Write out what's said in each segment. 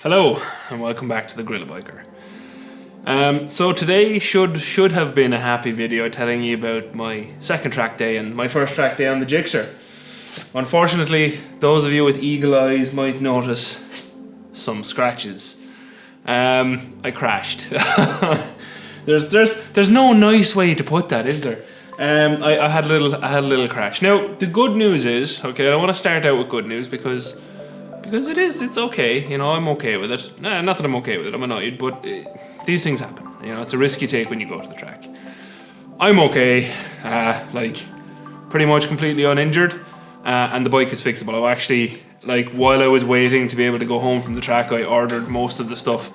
Hello and welcome back to the GorillaBiker. So today should have been a happy video telling you about my second track day and my first track day on the Gixxer. Unfortunately, those of you with eagle eyes might notice some scratches. I crashed. There's no nice way to put that, is there? I had a little crash. Now the good news is, okay, I want to start out with good news because it's okay, you know, I'm okay with it. Nah, not that I'm okay with it, I'm annoyed, but these things happen. You know, it's a risk you take when you go to the track. I'm okay, like pretty much completely uninjured, and the bike is fixable. I've actually, like, while I was waiting to be able to go home from the track, I ordered most of the stuff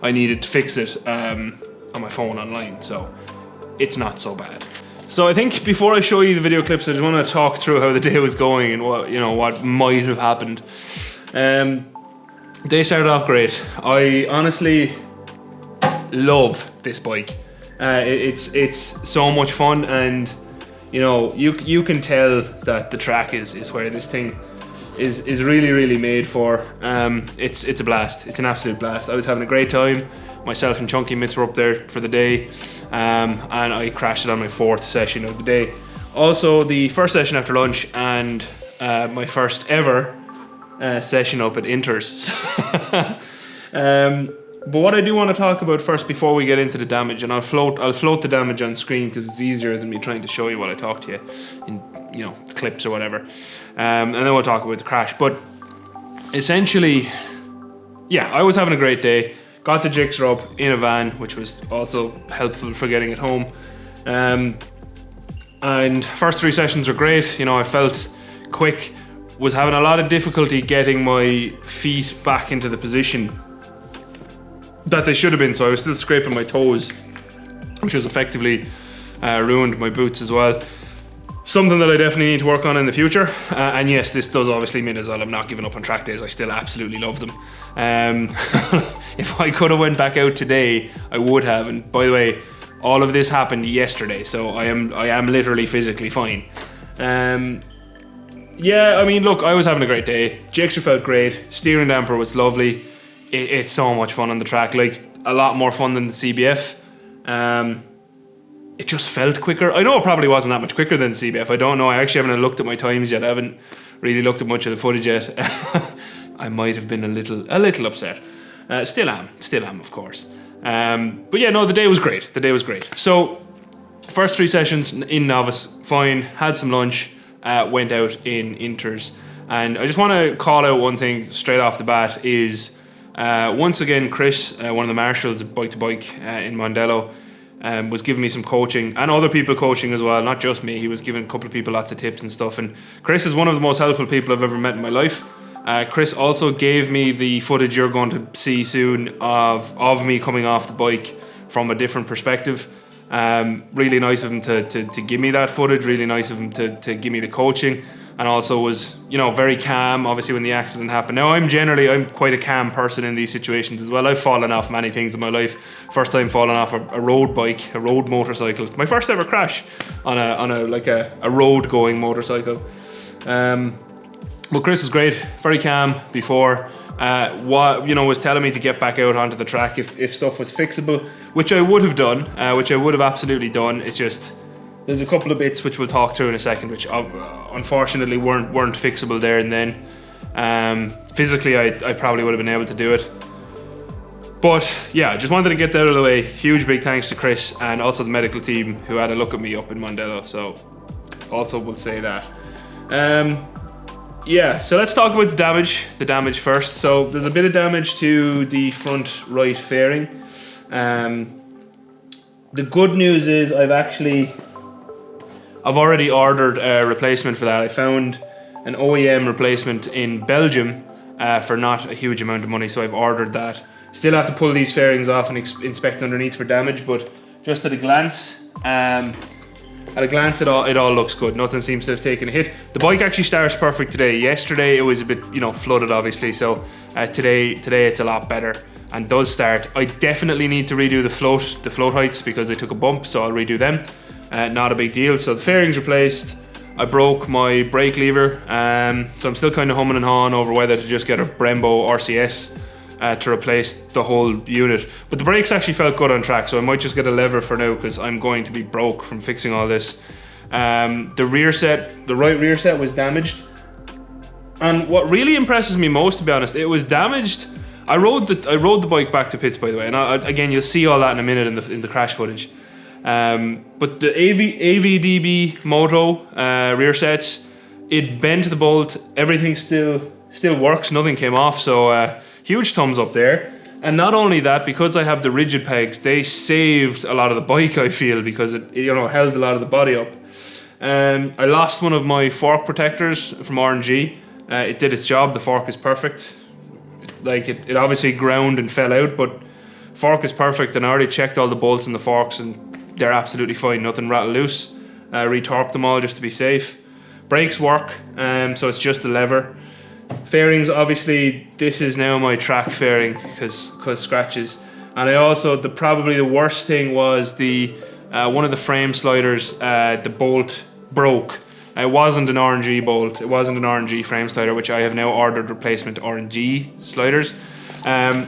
I needed to fix it on my phone online, so it's not so bad. So I think before I show you the video clips, I just want to talk through how the day was going and what might have happened. They started off great. I honestly love this bike. It's so much fun, and you know, you can tell that the track is where this thing is really made for. It's a blast. It's an absolute blast. I was having a great time. Myself and Chunky Mitts were up there for the day, and I crashed it on my fourth session of the day. Also, the first session after lunch and my first ever session up at Inters. But what I do want to talk about first before we get into the damage, and I'll float the damage on screen because it's easier than me trying to show you what I talk to you in, you know, clips or whatever. And then we'll talk about the crash. But essentially, yeah, I was having a great day. Got the Gixxer up in a van, which was also helpful for getting it home. And first three sessions were great. You know, I felt quick. Was having a lot of difficulty getting my feet back into the position that they should have been, so I was still scraping my toes, which has effectively ruined my boots as well. Something that I definitely need to work on in the future. And yes, this does obviously mean as well I'm not giving up on track days. I still absolutely love them. If I could have went back out today, I would have. And by the way, all of this happened yesterday, so I am literally physically fine. Yeah, I mean, look, I was having a great day. Gixxer felt great. Steering damper was lovely. It's so much fun on the track, like a lot more fun than the CBF. It just felt quicker. I know it probably wasn't that much quicker than the CBF. I don't know. I actually haven't looked at my times yet. I haven't really looked at much of the footage yet. I might have been a little upset. Still am, of course. But yeah, no, the day was great. So, first three sessions in novice, fine. Had some lunch. Went out in Inters, and I just want to call out one thing straight off the bat is once again Chris, one of the marshals at Bike to Bike in Mondello, was giving me some coaching, and other people coaching as well, not just me. He was giving a couple of people lots of tips and stuff, and Chris is one of the most helpful people I've ever met in my life. Chris also gave me the footage you're going to see soon of me coming off the bike from a different perspective. Really nice of him to give me that footage, really nice of him to give me the coaching, and also was, you know, very calm obviously when the accident happened. Now I'm quite a calm person in these situations as well. I've fallen off many things in my life. First time falling off a road bike, a road motorcycle. My first ever crash on a road going motorcycle. But Chris was great, very calm before. Was telling me to get back out onto the track if stuff was fixable, which I would have done, which I would have absolutely done. It's just there's a couple of bits which we'll talk through in a second, which unfortunately weren't fixable there and then. Physically, I probably would have been able to do it, but yeah, I just wanted to get that out of the way. Huge big thanks to Chris and also the medical team who had a look at me up in Mondello. So also we'll say that. Yeah, so let's talk about the damage first. So there's a bit of damage to the front right fairing. The good news is I've already ordered a replacement for that. I found an OEM replacement in Belgium for not a huge amount of money, so I've ordered that. Still have to pull these fairings off and inspect underneath for damage, but just at a glance, it all looks good. Nothing seems to have taken a hit. The bike actually starts perfect today. Yesterday it was a bit, flooded obviously, so today it's a lot better and does start. I definitely need to redo the float heights because they took a bump, so I'll redo them. Not a big deal. So the fairing's replaced. I broke my brake lever, so I'm still kind of humming and hawing over whether to just get a Brembo RCS to replace the whole unit. But the brakes actually felt good on track, so I might just get a lever for now because I'm going to be broke from fixing all this. The rear set, the right rear set was damaged. And what really impresses me most, to be honest, it was damaged. I rode the bike back to pits, by the way, and again, you'll see all that in a minute in the crash footage. But the AVDB Moto rear sets, it bent the bolt. Everything still works. Nothing came off. So huge thumbs up there. And not only that, because I have the rigid pegs, they saved a lot of the bike, I feel, because it held a lot of the body up. I lost one of my fork protectors from R&G. It did its job. The fork is perfect. Like it obviously ground and fell out, but fork is perfect, and I already checked all the bolts and the forks and they're absolutely fine. Nothing rattled loose. Retorqued them all just to be safe. Brakes work, so it's just the lever. Fairings, obviously this is now my track fairing because scratches. And I also, probably the worst thing was the one of the frame sliders, the bolt broke. It wasn't an R&G bolt, it wasn't an R&G frame slider, which I have now ordered replacement R&G sliders. And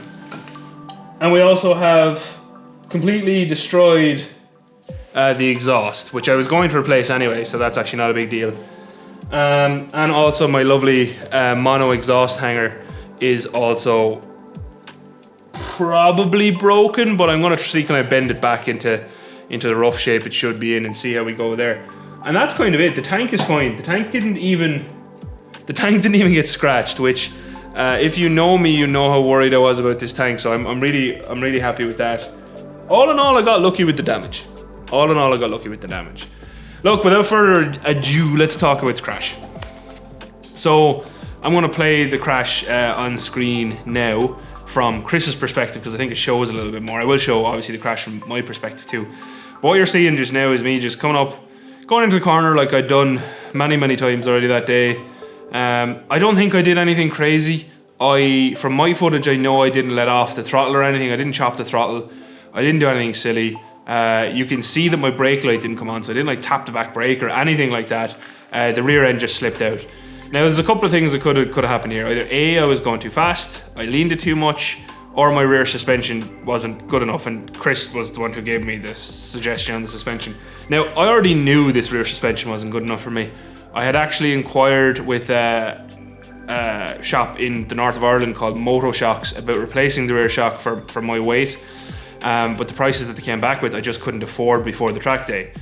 we also have completely destroyed the exhaust, which I was going to replace anyway, so that's actually not a big deal. And also my lovely mono exhaust hanger is also probably broken, but I'm going to see can I bend it back into the rough shape it should be in and see how we go there. And that's kind of it. The tank is fine. The tank didn't even get scratched, which if you know me, you know how worried I was about this tank, so I'm really happy with that. All in all, I got lucky with the damage. Look, without further ado, let's talk about the crash. So I'm going to play the crash on screen now from Chris's perspective because I think it shows a little bit more. I will show obviously the crash from my perspective too. But what you're seeing just now is me just coming up, going into the corner like I'd done many times already that day. I don't think I did anything crazy. From my footage, I know I didn't let off the throttle or anything. I didn't chop the throttle. I didn't do anything silly. You can see that my brake light didn't come on, so I didn't like tap the back brake or anything like that. The rear end just slipped out. Now there's a couple of things that could have happened here. Either A, I was going too fast, I leaned it too much, or my rear suspension wasn't good enough, and Chris was the one who gave me this suggestion on the suspension. Now, I already knew this rear suspension wasn't good enough for me. I had actually inquired with a shop in the north of Ireland called Moto Shocks about replacing the rear shock for my weight, but the prices that they came back with I just couldn't afford before the track day.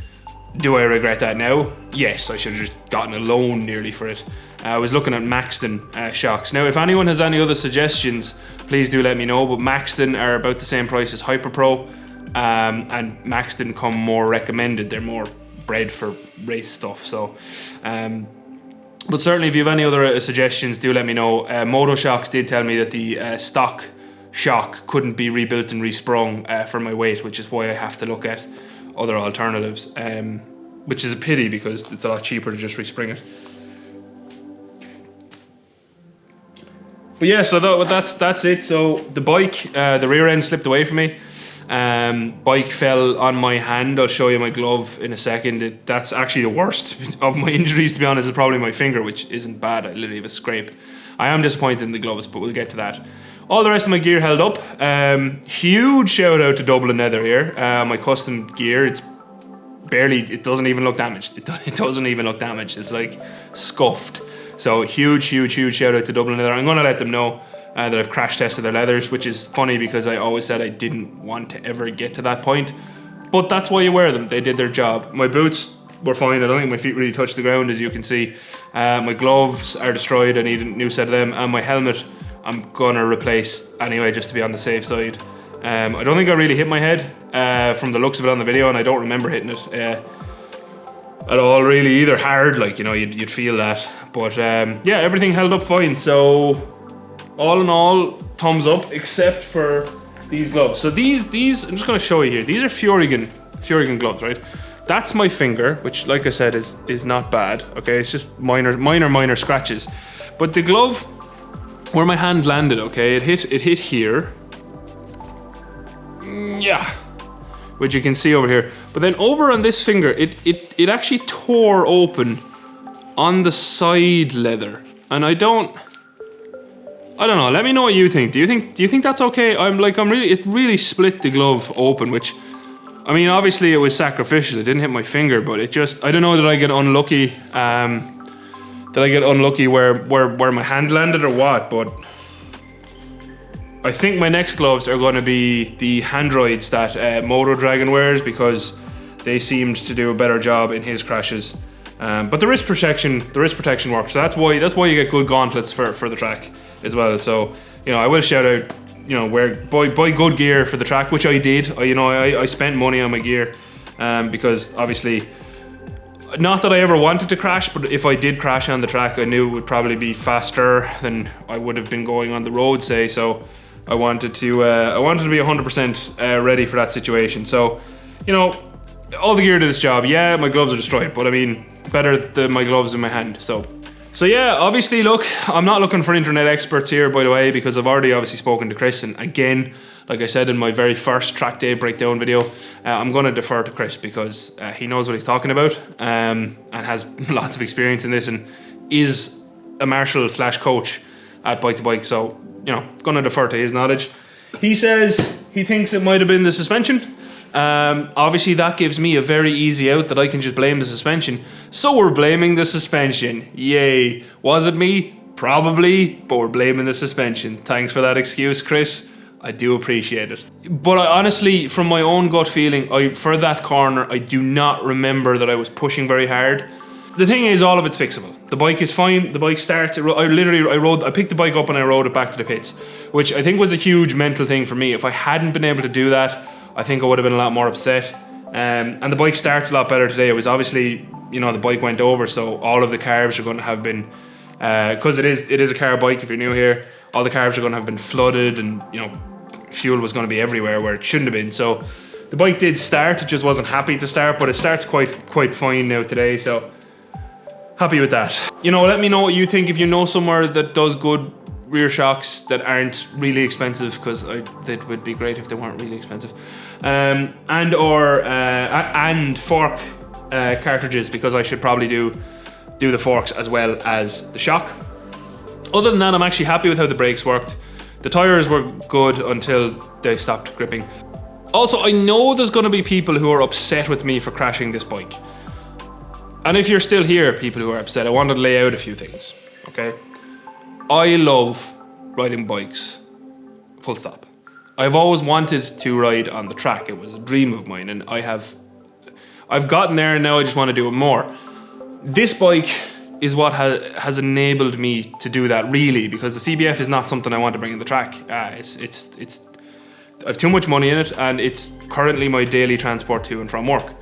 Do I regret that now? Yes, I should have just gotten a loan nearly for it. I was looking at Maxton shocks. Now, if anyone has any other suggestions, please do let me know, but Maxton are about the same price as Hyperpro, and Maxton come more recommended. They're more bred for race stuff, so... but certainly if you have any other suggestions, do let me know. Moto Shocks did tell me that the stock shock couldn't be rebuilt and resprung for my weight, which is why I have to look at other alternatives, which is a pity because it's a lot cheaper to just respring it. But yeah, so that's it. So the bike, the rear end slipped away from me. Bike fell on my hand. I'll show you my glove in a second. That's actually the worst of my injuries, to be honest, is probably my finger, which isn't bad. I literally have a scrape. I am disappointed in the gloves, but we'll get to that. All the rest of my gear held up. Huge shout out to Dublin Nether here. My custom gear, it doesn't even look damaged. It doesn't even look damaged. It's like scuffed. So huge shout out to Dublin Leather. I'm going to let them know that I've crash tested their leathers, which is funny because I always said I didn't want to ever get to that point. But that's why you wear them. They did their job. My boots were fine. I don't think my feet really touched the ground, as you can see. My gloves are destroyed. I need a new set of them. And my helmet, I'm going to replace anyway, just to be on the safe side. I don't think I really hit my head from the looks of it on the video, and I don't remember hitting it at all really either. Hard, like, you know, you'd feel that. But yeah, everything held up fine. So all in all, thumbs up, except for these gloves. So these I'm just going to show you here. These are Fjorigen gloves, right? That's my finger, which, like I said, is not bad. Okay, it's just minor scratches. But the glove, where my hand landed, okay, it hit here. Yeah, which you can see over here. But then over on this finger, it actually tore open on the side leather, and I don't I don't know. Let me know what you think. Do you think that's okay? It really split the glove open, which, I mean, obviously it was sacrificial. It didn't hit my finger, but it just, I don't know, did I get unlucky? Did I get unlucky where my hand landed or what? But I think my next gloves are going to be the Handroids that Moto Dragon wears, because they seemed to do a better job in his crashes. But the wrist protection works. So that's why you get good gauntlets for the track as well. So, you know, I will shout out, you know, buy good gear for the track, which I did. I spent money on my gear, because obviously, not that I ever wanted to crash, but if I did crash on the track, I knew it would probably be faster than I would have been going on the road, say. So I wanted to be 100% ready for that situation. So, you know, all the gear did its job. Yeah, my gloves are destroyed, but I mean, better than my gloves in my hand. So yeah, obviously, look, I'm not looking for internet experts here, by the way, because I've already obviously spoken to Chris, and again, like I said in my very first track day breakdown video, I'm going to defer to Chris, because he knows what he's talking about, and has lots of experience in this, and is a marshal / coach at Bike to Bike. So, you know, going to defer to his knowledge. He says he thinks it might have been the suspension. Obviously that gives me a very easy out, that I can just blame the suspension. So we're blaming the suspension. Yay. Was it me? Probably, but we're blaming the suspension. Thanks for that excuse, Chris. I do appreciate it. But I honestly, from my own gut feeling, for that corner, I do not remember that I was pushing very hard. The thing is, all of it's fixable. The bike is fine. The bike starts. I picked the bike up and I rode it back to the pits, which I think was a huge mental thing for me. If I hadn't been able to do that, I think I would have been a lot more upset. And the bike starts a lot better today. It was obviously, you know, the bike went over, so all of the carbs are going to have been, because it is a car bike. If you're new here, all the carbs are going to have been flooded, and, you know, fuel was going to be everywhere where it shouldn't have been. So the bike did start. It just wasn't happy to start, but it starts quite fine now today. So happy with that. You know, let me know what you think. If you know somewhere that does good rear shocks that aren't really expensive, because it would be great if they weren't really expensive, and fork cartridges, because I should probably do the forks as well as the shock. Other than that, I'm actually happy with how the brakes worked. The tires were good until they stopped gripping. Also, I know there's going to be people who are upset with me for crashing this bike, and if you're still here, people who are upset, I want to lay out a few things. Okay, I love riding bikes, full stop. I've always wanted to ride on the track. It was a dream of mine, and I've gotten there, and now I just want to do it more. This bike is what has enabled me to do that, really, because the CBF is not something I want to bring in the track. I have too much money in it, and it's currently my daily transport to and from work,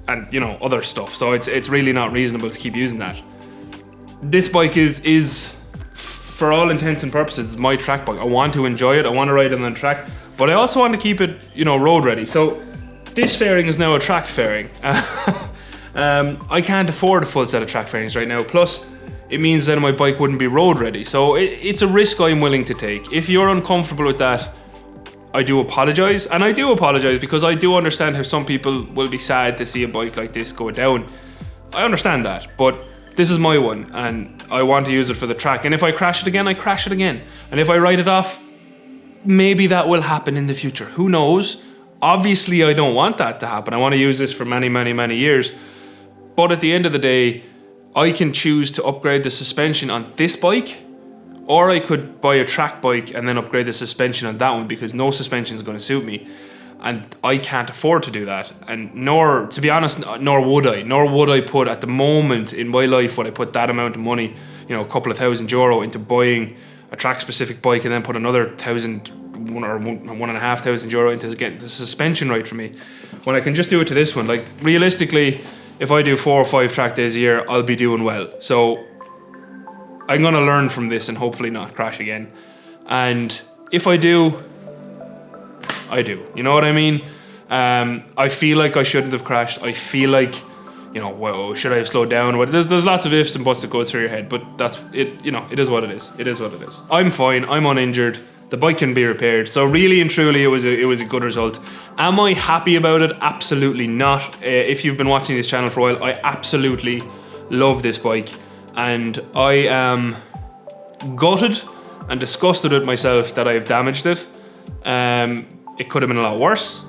and, you know, other stuff. So it's really not reasonable to keep using that. This bike is for all intents and purposes, my track bike. I want to enjoy it. I want to ride it on the track, but I also want to keep it, you know, road ready. So this fairing is now a track fairing. I can't afford a full set of track fairings right now. Plus, it means that my bike wouldn't be road ready. So it's a risk I'm willing to take. If you're uncomfortable with that, I do apologize. And I do apologize, because I do understand how some people will be sad to see a bike like this go down. I understand that, but this is my one, and I want to use it for the track. And if I crash it again, I crash it again. And if I write it off, maybe that will happen in the future. Who knows? Obviously, I don't want that to happen. I want to use this for many, many, many years. But at the end of the day, I can choose to upgrade the suspension on this bike, or I could buy a track bike and then upgrade the suspension on that one, because no suspension is going to suit me. And I can't afford to do that, and nor, to be honest, nor would I put, at the moment in my life, would I put that amount of money, you know, a couple of €1,000 into buying a track-specific bike, and then put another €1,500 into getting the suspension right for me, when I can just do it to this one. Like, realistically, if I do 4 or 5 track days a year, I'll be doing well. So I'm gonna learn from this and hopefully not crash again. And if I do, I do. You know what I mean? I feel like I shouldn't have crashed. I feel like, you know, well, should I have slowed down? But there's lots of ifs and buts that go through your head, but that's it. You know, it is what it is. It is what it is. I'm fine. I'm uninjured. The bike can be repaired. So really and truly, it was a good result. Am I happy about it? Absolutely not. If you've been watching this channel for a while, I absolutely love this bike, and I am gutted and disgusted with myself that I've damaged it. It could have been a lot worse.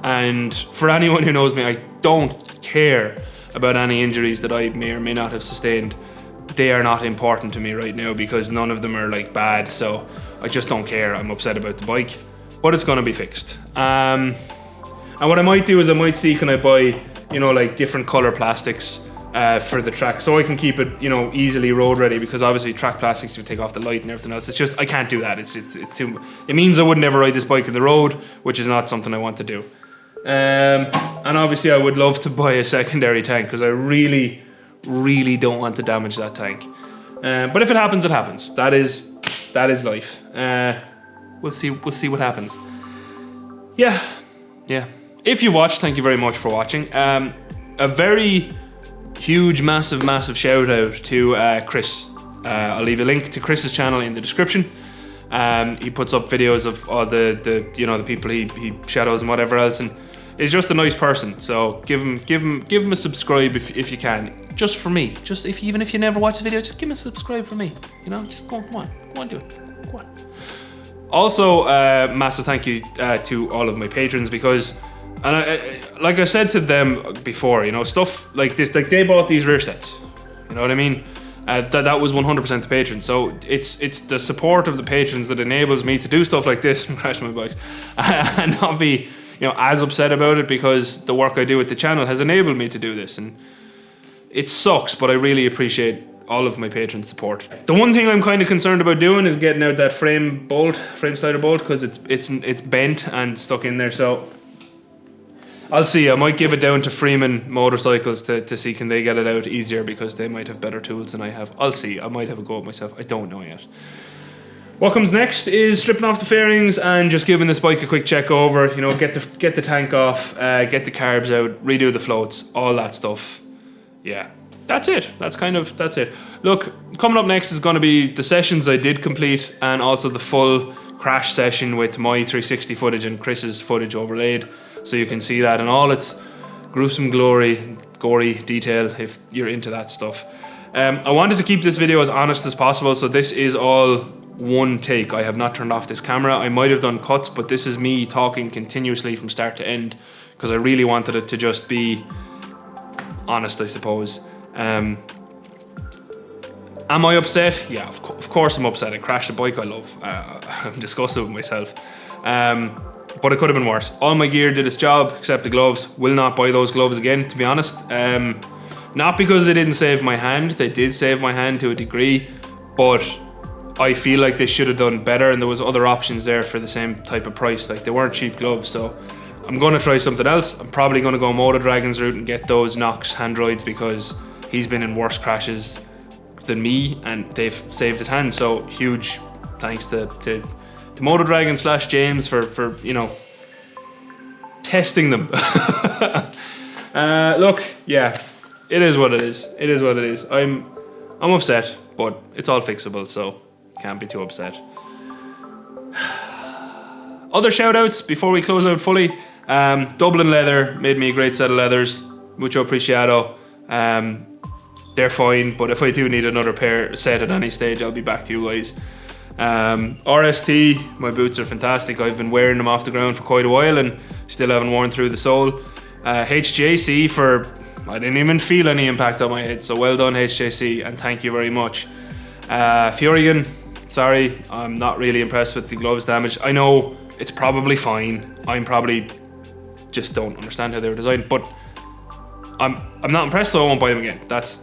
And for anyone who knows me, I don't care about any injuries that I may or may not have sustained. They are not important to me right now because none of them are like bad, so I just don't care. I'm upset about the bike, but it's gonna be fixed. And what I might do is I might see, can I buy, you know, like different color plastics for the track, so I can keep it, you know, easily road ready, because obviously track plastics, you take off the light and everything else. It's just, I can't do that. It's too, it means I would never ride this bike in the road, which is not something I want to do. And obviously I would love to buy a secondary tank, because I really don't want to damage that tank. But if it happens, it happens. That is life. We'll see what happens. Yeah. If you watched, thank you very much for watching. A very huge, massive shout out to Chris. I'll leave a link to Chris's channel in the description. He puts up videos of all the you know, the people he shadows and whatever else, and he's just a nice person. So give him a subscribe if you can, just for me. Just even if you never watch the video, just give him a subscribe for me. You know, just go on, do it. Go on. Also, massive thank you to all of my patrons, because, and I, like I said to them before, you know, stuff like this, like they bought these rear sets. You know what I mean? That was 100% the patrons. So it's the support of the patrons that enables me to do stuff like this and crash my bikes and not be, you know, as upset about it, because the work I do with the channel has enabled me to do this. And it sucks, but I really appreciate all of my patrons' support. The one thing I'm kind of concerned about doing is getting out that frame slider bolt, because it's bent and stuck in there. So I'll see. I might give it down to Freeman Motorcycles to see can they get it out easier, because they might have better tools than I have. I'll see. I might have a go at myself. I don't know yet. What comes next is stripping off the fairings and just giving this bike a quick check over. You know, get the tank off, get the carbs out, redo the floats, all that stuff. Yeah, that's it. That's it. Look, coming up next is going to be the sessions I did complete, and also the full crash session with my 360 footage and Chris's footage overlaid, so you can see that in all its gruesome glory, gory detail if you're into that stuff. I wanted to keep this video as honest as possible, so this is all one take. I have not turned off this camera. I might have done cuts, but this is me talking continuously from start to end, because I really wanted it to just be honest, I suppose. Am I upset? Yeah, of course I'm upset. I crashed a bike I love. I'm disgusted with myself. But it could have been worse. All my gear did its job, except the gloves. Will not buy those gloves again, to be honest. Not because they didn't save my hand. They did save my hand to a degree, but I feel like they should have done better, and there was other options there for the same type of price. Like, they weren't cheap gloves, so I'm going to try something else. I'm probably going to go Moto Dragon's route and get those Nox Handroids, because he's been in worse crashes than me, and they've saved his hand. So huge thanks to Moto Dragon / James for you know, testing them. Look, yeah, it is what it is. It is what it is. I'm upset, but it's all fixable, so can't be too upset. Other shout outs before we close out fully. Dublin Leather made me a great set of leathers, mucho apreciado. They're fine, but if I do need another set at any stage, I'll be back to you guys. RST, my boots are fantastic. I've been wearing them off the ground for quite a while and still haven't worn through the sole. HJC I didn't even feel any impact on my head, so well done HJC, and thank you very much. Furigan, sorry, I'm not really impressed with the gloves damage. I know it's probably fine. I'm probably just don't understand how they were designed, but I'm not impressed, so I won't buy them again. That's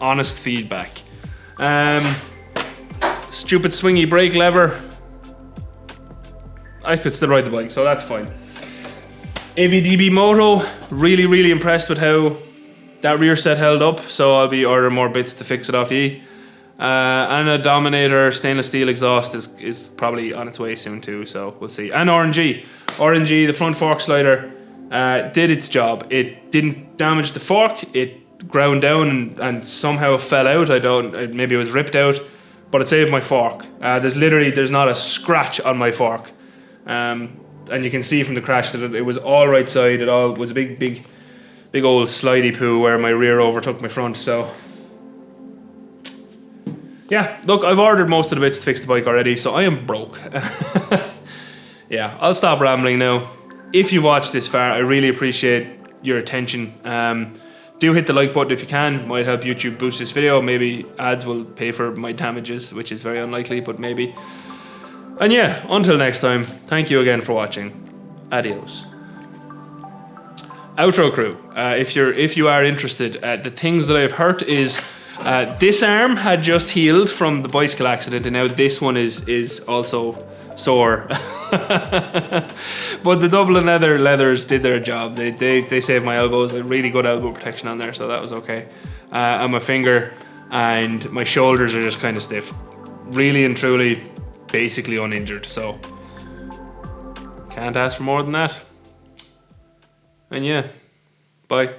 honest feedback. Stupid swingy brake lever. I could still ride the bike, so that's fine. AVDB Moto, really impressed with how that rear set held up, so I'll be ordering more bits to fix it off ye. And a Dominator stainless steel exhaust is probably on its way soon too, so we'll see. And RNG, the front fork slider, did its job. It didn't damage the fork, it ground down and somehow fell out. Maybe it was ripped out, but it saved my fork. There's not a scratch on my fork. And you can see from the crash that it was all right side. It all was a big old slidey poo where my rear overtook my front. So yeah, look, I've ordered most of the bits to fix the bike already, so I am broke. Yeah, I'll stop rambling now. If you've watched this far, I really appreciate your attention. Do hit the like button if you can. Might help YouTube boost this video. Maybe ads will pay for my damages, which is very unlikely, but maybe. And yeah, until next time, thank you again for watching. Adios. Outro crew, if you are interested, the things that I've heard is this arm had just healed from the bicycle accident, and now this one is also sore. But the double and leathers did their job. They saved my elbows. I had really good elbow protection on there, so that was okay. And my finger and my shoulders are just kind of stiff. Really and truly, basically uninjured. So can't ask for more than that. And yeah, bye.